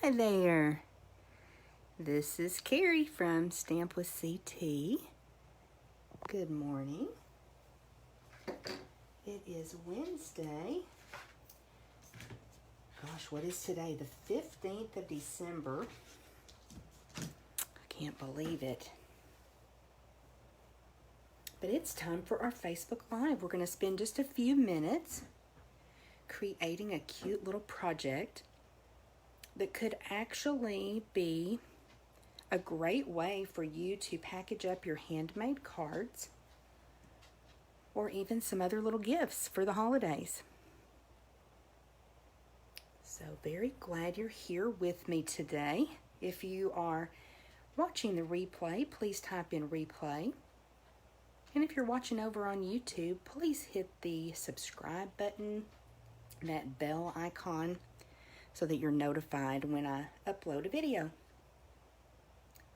Hi there. This is Carrie from Stamp with CT. Good morning. It is Wednesday. Gosh, what is today? The 15th of December. I can't believe it. But it's time for our Facebook Live. We're going to spend just a few minutes creating a cute little project that could actually be a great way for you to package up your handmade cards or even some other little gifts for the holidays. So very glad you're here with me today. If you are watching the replay, please type in replay. And if you're watching over on YouTube, please hit the subscribe button, that bell icon, so that you're notified when I upload a video.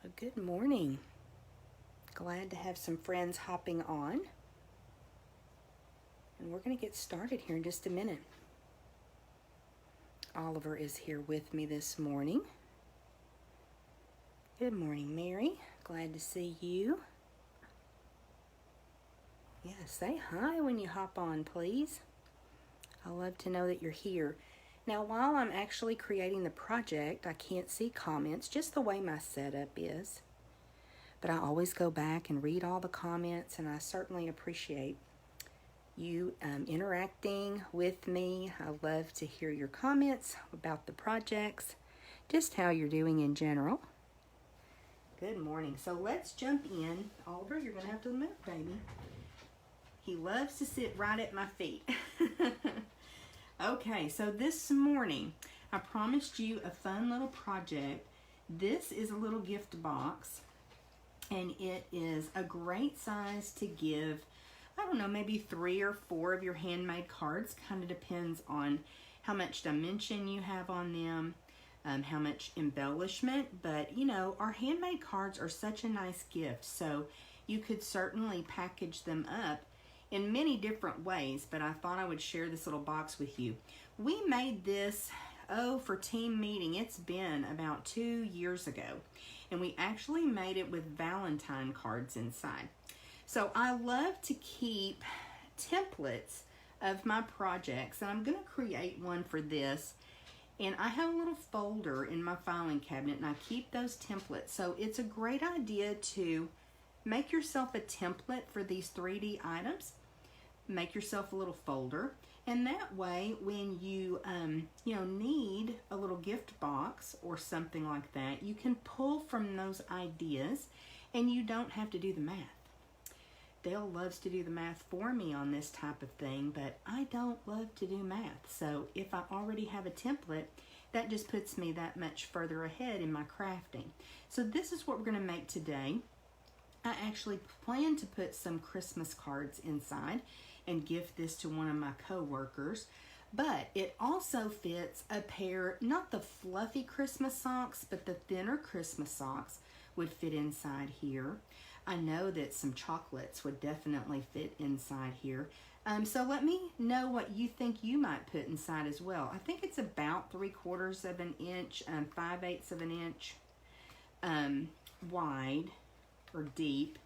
Well, good morning. Glad to have some friends hopping on. And we're going to get started here in just a minute. Oliver is here with me this morning. Good morning, Mary. Glad to see you. Yeah, say hi when you hop on, please. I love to know that you're here. Now, while I'm actually creating the project, I can't see comments, just the way my setup is. But I always go back and read all the comments, and I certainly appreciate you interacting with me. I love to hear your comments about the projects, just how you're doing in general. Good morning. So let's jump in. Oliver, you're going to have to move, baby. He loves to sit right at my feet. Okay, so this morning, I promised you a fun little project. This is a little gift box, and it is a great size to give, I don't know, maybe 3 or 4 of your handmade cards. Kind of depends on how much dimension you have on them, how much embellishment. But, you know, our handmade cards are such a nice gift, so you could certainly package them up in many different ways, but I thought I would share this little box with you. We made this, for team meeting. It's been about 2 years ago, and we actually made it with Valentine cards inside. So I love to keep templates of my projects, and I'm gonna create one for this. And I have a little folder in my filing cabinet, and I keep those templates. So it's a great idea to make yourself a template for these 3D items. Make yourself a little folder, and that way when you need a little gift box or something like that, you can pull from those ideas and you don't have to do the math. Dale loves to do the math for me on this type of thing, but I don't love to do math. So if I already have a template, that just puts me that much further ahead in my crafting. So this is what we're going to make today. I actually plan to put some Christmas cards inside and give this to one of my co-workers, but it also fits a pair, not the fluffy Christmas socks, but the thinner Christmas socks would fit inside here. I know that some chocolates would definitely fit inside here. So let me know what you think you might put inside as well. I think it's about 3/4 of an inch, 5/8 of an inch wide or deep,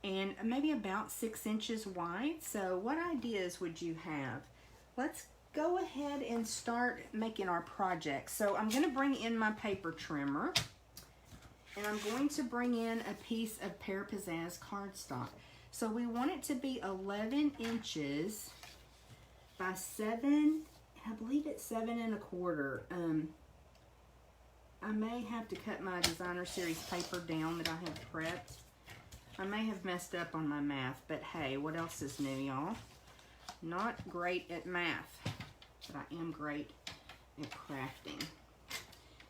and maybe about 6 inches wide. So what ideas would you have? Let's go ahead and start making our project. So I'm going to bring in my paper trimmer, and I'm going to bring in a piece of Pear Pizzazz cardstock. So we want it to be 11 inches by 7, I believe it's 7 1/4. I may have to cut my designer series paper down that I have prepped. I may have messed up on my math, but hey, what else is new, y'all? Not great at math, but I am great at crafting.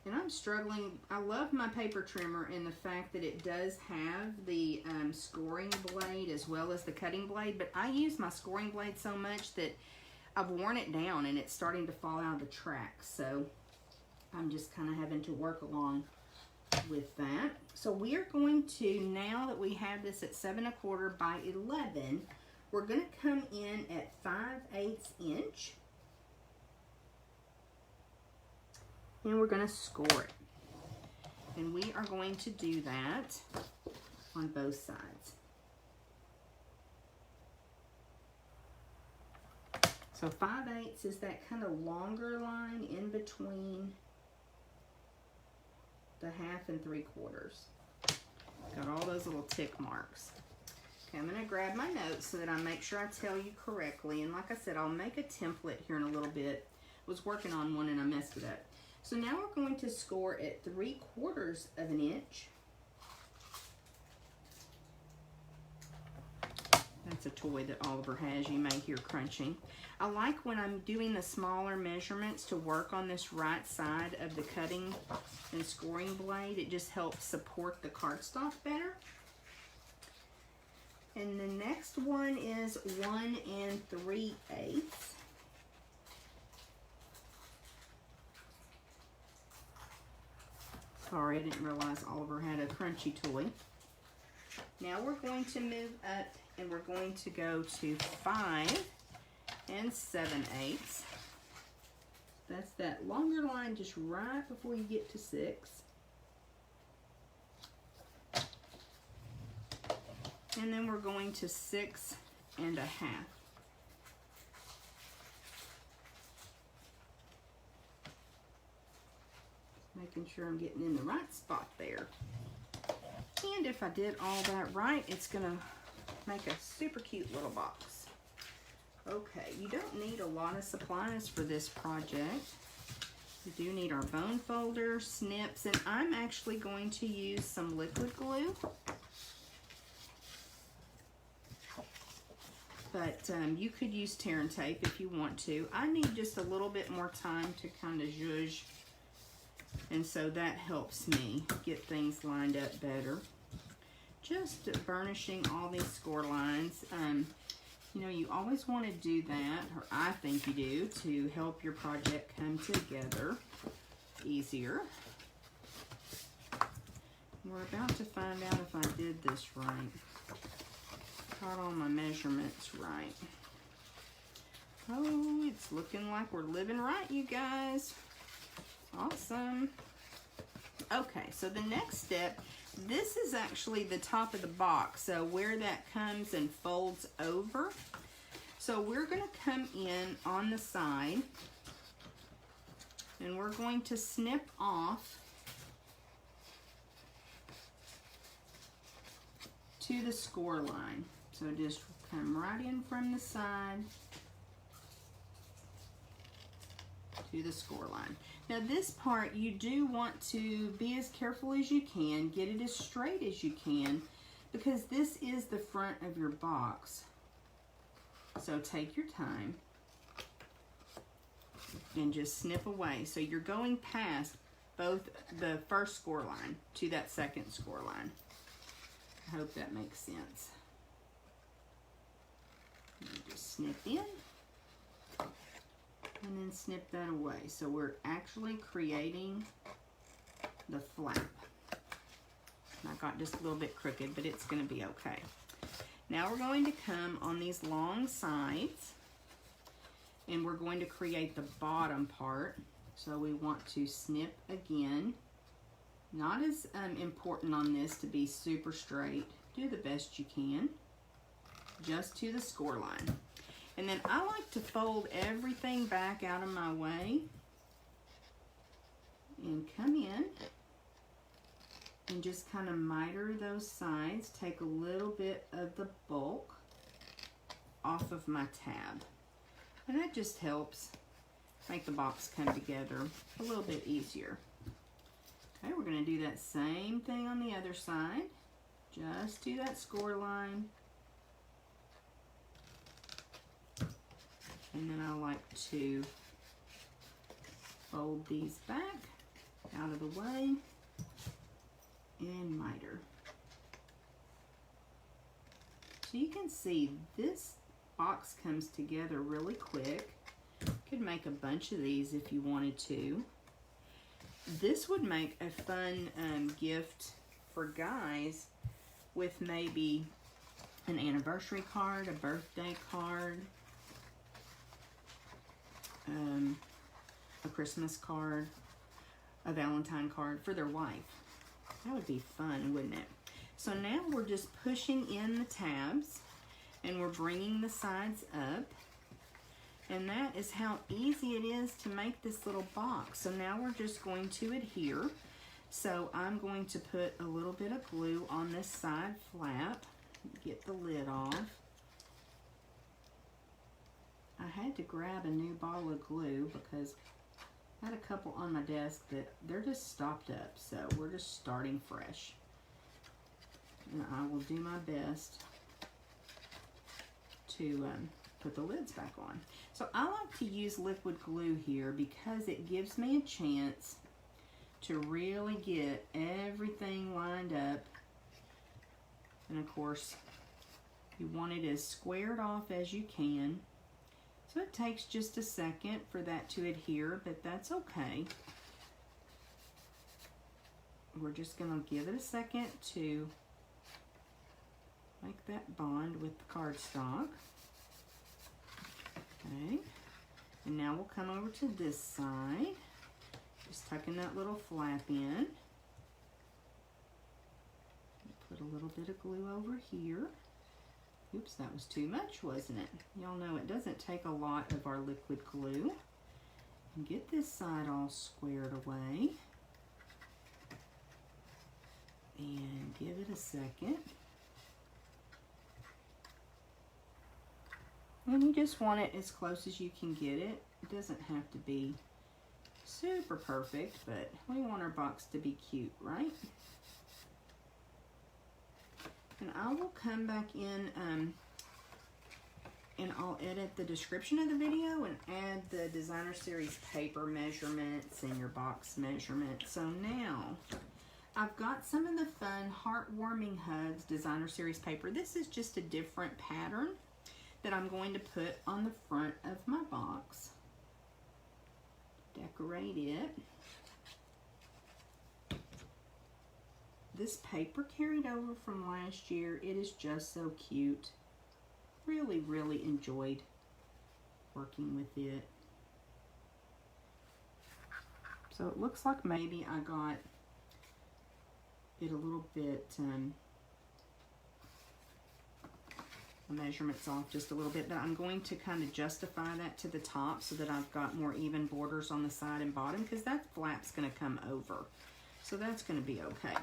And I'm struggling. I love my paper trimmer in the fact that it does have the scoring blade as well as the cutting blade, but I use my scoring blade so much that I've worn it down and it's starting to fall out of the track. So I'm just kind of having to work along with that. So we are going to, now that we have this at 7 1/4 by 11, we're going to come in at 5/8 inch. and we're going to score it. And we are going to do that on both sides. So 5/8 is that kind of longer line in between the 1/2 and 3/4. Got all those little tick marks. Okay, I'm going to grab my notes so that I make sure I tell you correctly. And like I said, I'll make a template here in a little bit. I was working on one and I messed it up. So now we're going to score at 3/4 of an inch. That's a toy that Oliver has. You may hear crunching. I like when I'm doing the smaller measurements to work on this right side of the cutting and scoring blade. It just helps support the cardstock better. And the next one is 1 3/8. Sorry, I didn't realize Oliver had a crunchy toy. Now we're going to move up and we're going to go to 5 7/8. That's that longer line just right before you get to 6. And then we're going to 6 1/2. Making sure I'm getting in the right spot there. And if I did all that right, it's gonna make a super cute little box. Okay, you don't need a lot of supplies for this project. We do need our bone folder, snips, and I'm actually going to use some liquid glue. But you could use tear and tape if you want to. I need just a little bit more time to kind of zhuzh, and so that helps me get things lined up better. Just burnishing all these score lines. You know, you always want to do that, or I think you do, to help your project come together easier. We're about to find out if I did this right. Got all my measurements right. Oh, it's looking like we're living right, you guys. Awesome. Okay, so the next step, this is actually the top of the box, so where that comes and folds over. So we're going to come in on the side and we're going to snip off to the score line. So just come right in from the side to the score line. Now this part, you do want to be as careful as you can, get it as straight as you can, because this is the front of your box. So take your time and just snip away. So you're going past both the first score line to that second score line. I hope that makes sense. You just snip in and then snip that away. So we're actually creating the flap. I got just a little bit crooked, but it's going to be okay. Now we're going to come on these long sides and we're going to create the bottom part. So we want to snip again. Not as important on this to be super straight. Do the best you can, just to the score line. And then I like to fold everything back out of my way and come in and just kind of miter those sides. Take a little bit of the bulk off of my tab. And that just helps make the box come together a little bit easier. Okay, we're going to do that same thing on the other side. Just to that score line. And then I like to fold these back out of the way and miter. So you can see this box comes together really quick. You could make a bunch of these if you wanted to. This would make a fun gift for guys with maybe an anniversary card, a birthday card, a Christmas card. a Valentine card for their wife. That would be fun, wouldn't it? So now we're just pushing in the tabs and we're bringing the sides up. And that is how easy it is to make this little box. So now we're just going to adhere. So I'm going to put a little bit of glue on this side flap. Get the lid off. I had to grab a new bottle of glue because I had a couple on my desk that they're just stopped up. So we're just starting fresh. And I will do my best to put the lids back on. So I like to use liquid glue here because it gives me a chance to really get everything lined up. And of course, you want it as squared off as you can. So it takes just a second for that to adhere, but that's okay. We're just going to give it a second to make that bond with the cardstock. Okay, and now we'll come over to this side, just tucking that little flap in. Put a little bit of glue over here. Oops, that was too much, wasn't it? Y'all know it doesn't take a lot of our liquid glue. And get this side all squared away. And give it a second. And you just want it as close as you can get it. It doesn't have to be super perfect, but we want our box to be cute, right? And I will come back in and I'll edit the description of the video and add the designer series paper measurements and your box measurements. So now I've got some of the fun Heartwarming Hugs designer series paper. This is just a different pattern that I'm going to put on the front of my box. Decorate it. This paper carried over from last year. It is just so cute. Really, really enjoyed working with it. So it looks like maybe I got it a little bit measurements off just a little bit, but I'm going to kind of justify that to the top so that I've got more even borders on the side and bottom, because that flap's going to come over. So that's going to be okay.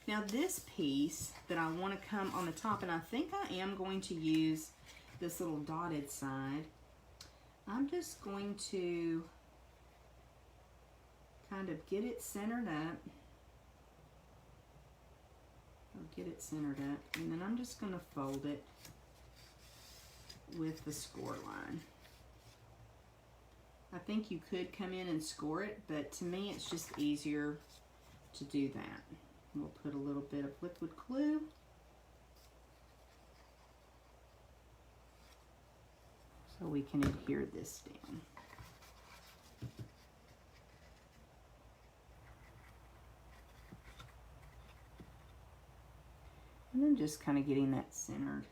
Now this piece that I want to come on the top, and I think I am going to use this little dotted side, I'm just going to kind of get it centered up. Get it centered up, and then I'm just going to fold it with the score line. I think you could come in and score it, but to me it's just easier to do that. We'll put a little bit of liquid glue. So we can adhere this down. And then just kind of getting that centered.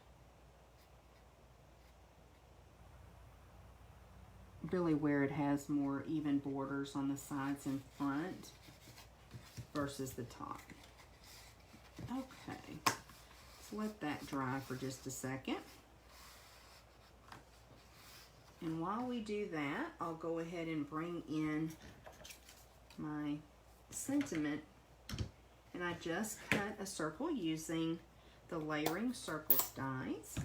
Really where it has more even borders on the sides and front versus the top. Okay, let's let that dry for just a second. And while we do that, I'll go ahead and bring in my sentiment. And I just cut a circle using the layering circle dies.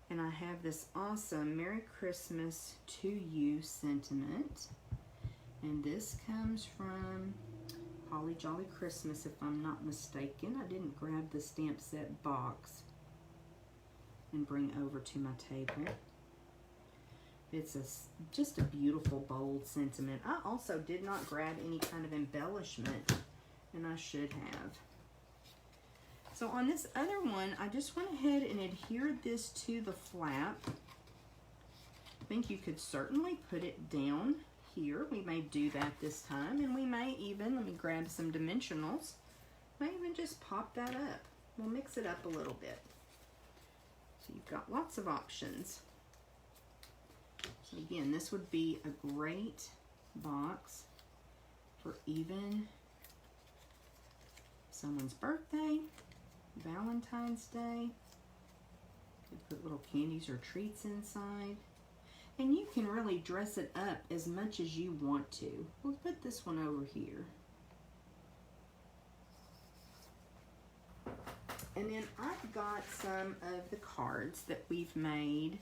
And I have this awesome Merry Christmas to You sentiment. And this comes from Holly Jolly Christmas, if I'm not mistaken. I didn't grab the stamp set box and bring over to my table. It's just a beautiful, bold sentiment. I also did not grab any kind of embellishment, and I should have. So on this other one, I just went ahead and adhered this to the flap. I think you could certainly put it down here. We may do that this time, and we may even, let me grab some dimensionals, may even just pop that up. We'll mix it up a little bit. So you've got lots of options. So again, this would be a great box for even someone's birthday, Valentine's Day. You put little candies or treats inside. And you can really dress it up as much as you want to. We'll put this one over here. And then I've got some of the cards that we've made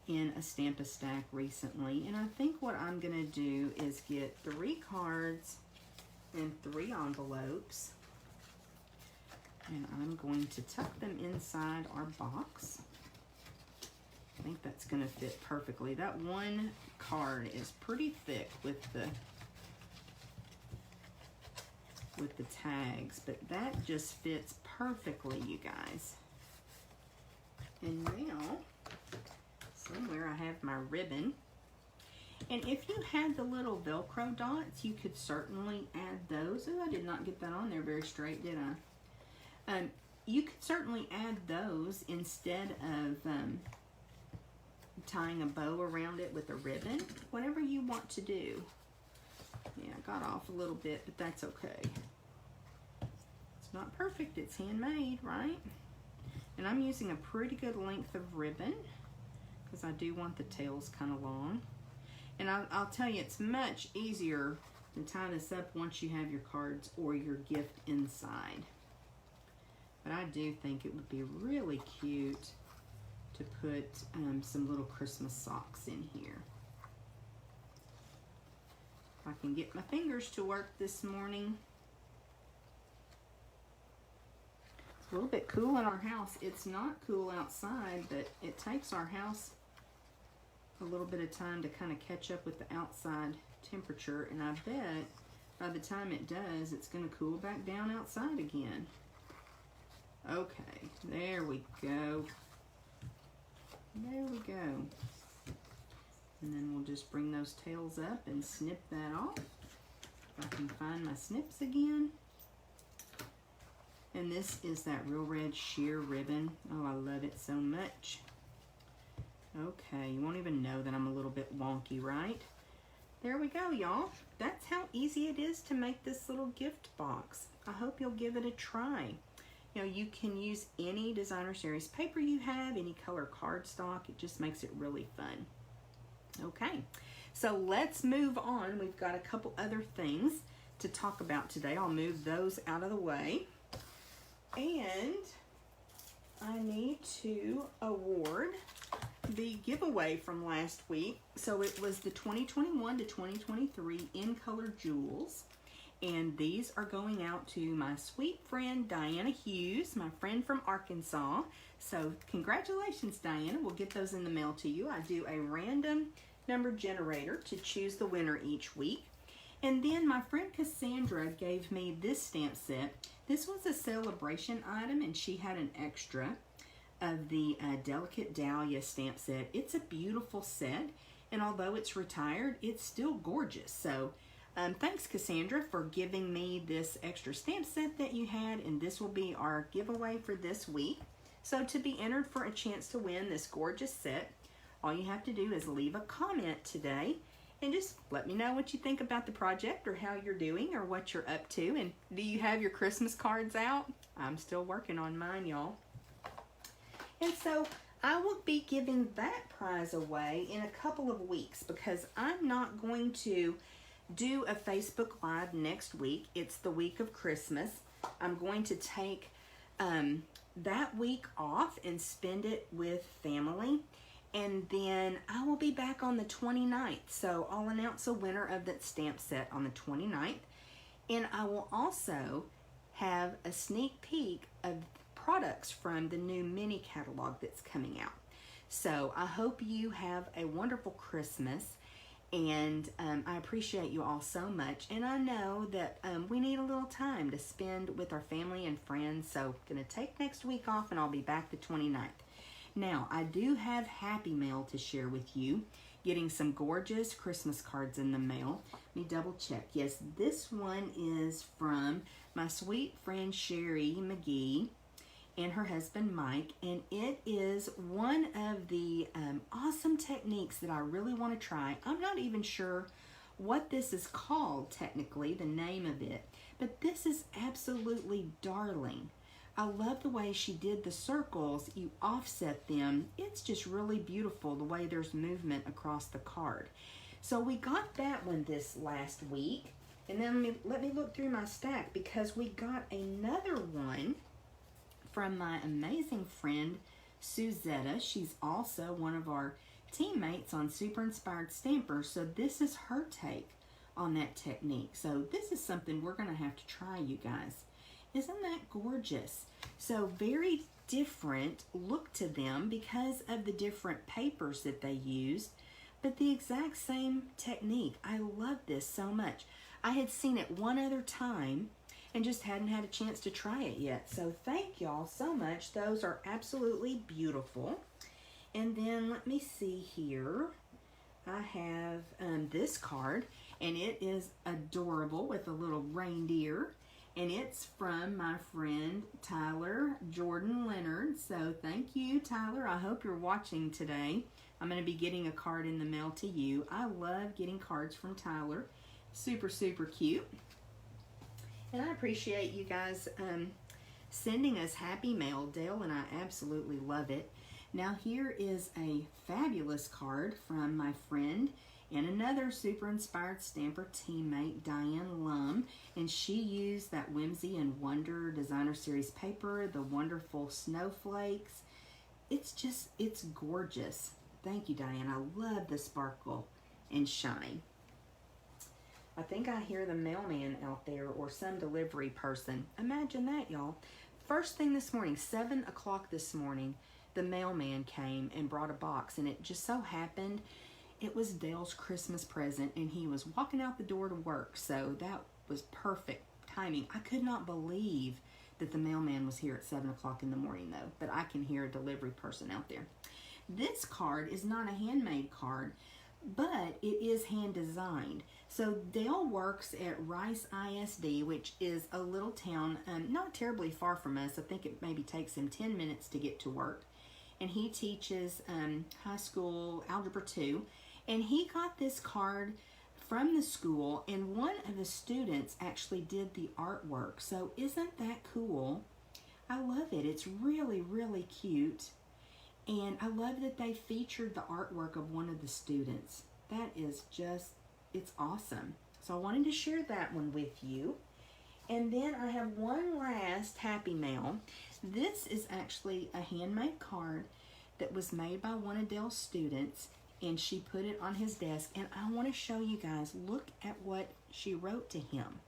in a Stamp-A-Stack recently. And I think what I'm going to do is get 3 cards and 3 envelopes. And I'm going to tuck them inside our box. I think that's going to fit perfectly. That one card is pretty thick with the tags, but that just fits perfectly, you guys. And now, somewhere I have my ribbon. And if you had the little Velcro dots, you could certainly add those. Oh, I did not get that on there very straight, did I? You could certainly add those instead of tying a bow around it with a ribbon. Whatever you want to do. Yeah, I got off a little bit, but that's okay. It's not perfect, it's handmade, right? And I'm using a pretty good length of ribbon because I do want the tails kind of long. And I'll tell you, it's much easier to tie this up once you have your cards or your gift inside. But I do think it would be really cute to put some little Christmas socks in here. If I can get my fingers to work this morning. It's a little bit cool in our house. It's not cool outside, but it takes our house a little bit of time to kind of catch up with the outside temperature, and I bet by the time it does, it's going to cool back down outside again. Okay, there we go. There we go. And then we'll just bring those tails up and snip that off. If I can find my snips again. And this is that real red sheer ribbon. Oh, I love it so much. Okay, you won't even know that I'm a little bit wonky, right? There we go, y'all. That's how easy it is to make this little gift box. I hope you'll give it a try. You know, you can use any designer series paper you have, any color cardstock. It just makes it really fun. Okay, so let's move on. We've got a couple other things to talk about today. I'll move those out of the way. And I need to award the giveaway from last week. So it was the 2021 to 2023 In Color Jewels. And these are going out to my sweet friend Diana Hughes, my friend from Arkansas. So congratulations, Diana. We'll get those in the mail to you. I do a random number generator to choose the winner each week. And then my friend Cassandra gave me this stamp set. This was a celebration item, and she had an extra of the Delicate Dahlia stamp set. It's a beautiful set, and although it's retired, it's still gorgeous. So thanks, Cassandra, for giving me this extra stamp set that you had, and this will be our giveaway for this week. So to be entered for a chance to win this gorgeous set, all you have to do is leave a comment today and just let me know what you think about the project or how you're doing or what you're up to. And do you have your Christmas cards out? I'm still working on mine, y'all. And so I will be giving that prize away in a couple of weeks because I'm not going to do a Facebook Live next week. It's the week of Christmas. I'm going to take that week off and spend it with family. And then I will be back on the 29th. So I'll announce a winner of that stamp set on the 29th. And I will also have a sneak peek of products from the new mini catalog that's coming out. So I hope you have a wonderful Christmas. And I appreciate you all so much. And I know that we need a little time to spend with our family and friends. So I'm going to take next week off and I'll be back the 29th. Now, I do have Happy Mail to share with you. Getting some gorgeous Christmas cards in the mail. Let me double check. Yes, this one is from my sweet friend Sherry McGee and her husband Mike. And it is one of the awesome techniques that I really want to try. I'm not even sure what this is called technically, the name of it, but this is absolutely darling. I love the way she did the circles. You offset them. It's just really beautiful the way there's movement across the card. So we got that one this last week. And then let me look through my stack, because we got another one from my amazing friend Suzetta. She's also one of our teammates on Super Inspired Stampers. So this is her take on that technique. So this is something we're going to have to try, you guys. Isn't that gorgeous? So very different look to them because of the different papers that they used, but the exact same technique. I love this so much. I had seen it one other time and just hadn't had a chance to try it yet. So thank y'all so much. Those are absolutely beautiful. And then let me see here. I have this card, and it is adorable with a little reindeer. And it's from my friend Tyler Jordan Leonard. So thank you, Tyler. I hope you're watching today. I'm going to be getting a card in the mail to you. I love getting cards from Tyler. Super, super cute. And I appreciate you guys sending us happy mail. Dale and I absolutely love it. Now here is a fabulous card from my friend and another Super Inspired Stamper teammate, Diane Lum, and she used that Whimsy and Wonder Designer Series paper, the wonderful snowflakes. It's gorgeous. Thank you, Diane. I love the sparkle and shine. I think I hear the mailman out there or some delivery person. Imagine that, y'all. First thing this morning, 7 o'clock this morning, the mailman came and brought a box, and it just so happened it was Dale's Christmas present, and he was walking out the door to work, so that was perfect timing. I could not believe that the mailman was here at 7 o'clock in the morning, though, but I can hear a delivery person out there. This card is not a handmade card, but it is hand designed. So Dale works at Rice ISD, which is a little town not terribly far from us. I think it maybe takes him 10 minutes to get to work. And he teaches high school Algebra 2. And he got this card from the school, and one of the students actually did the artwork. So isn't that cool? I love it. It's really, really cute. And I love that they featured the artwork of one of the students. That is just, it's awesome. So I wanted to share that one with you. And then I have one last happy mail. This is actually a handmade card that was made by one of Dale's students, and she put it on his desk. And I want to show you guys, look at what she wrote to him.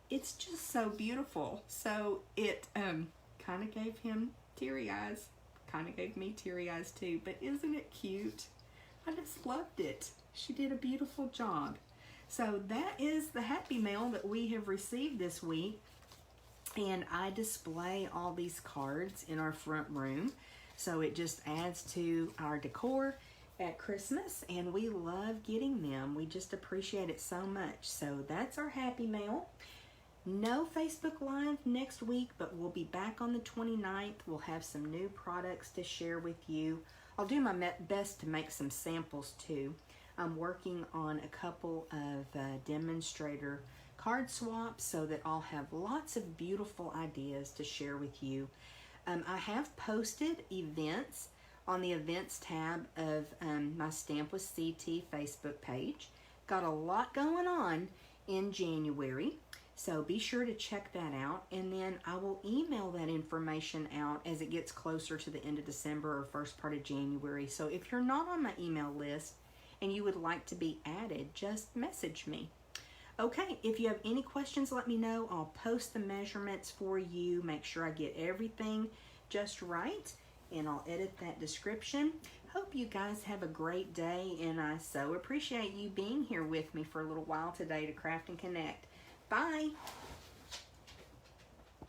It's just so beautiful. So it kind of gave him teary eyes. Kind of gave me teary eyes too, but isn't it cute? I just loved it. She did a beautiful job. So that is the happy mail that we have received this week, and I display all these cards in our front room, so it just adds to our decor at Christmas, and we love getting them. We just appreciate it so much. So that's our happy mail. No Facebook Live next week, but we'll be back on the 29th. We'll have some new products to share with you. I'll do my best to make some samples too. I'm working on a couple of demonstrator card swaps so that I'll have lots of beautiful ideas to share with you. I have posted events on the events tab of my Stamp with CT Facebook page. Got a lot going on in January, so be sure to check that out, and then I will email that information out as it gets closer to the end of December or first part of January. So if you're not on my email list and you would like to be added, just message me. Okay, if you have any questions, let me know. I'll post the measurements for you, make sure I get everything just right, and I'll edit that description. Hope you guys have a great day, and I so appreciate you being here with me for a little while today to craft and connect. Bye.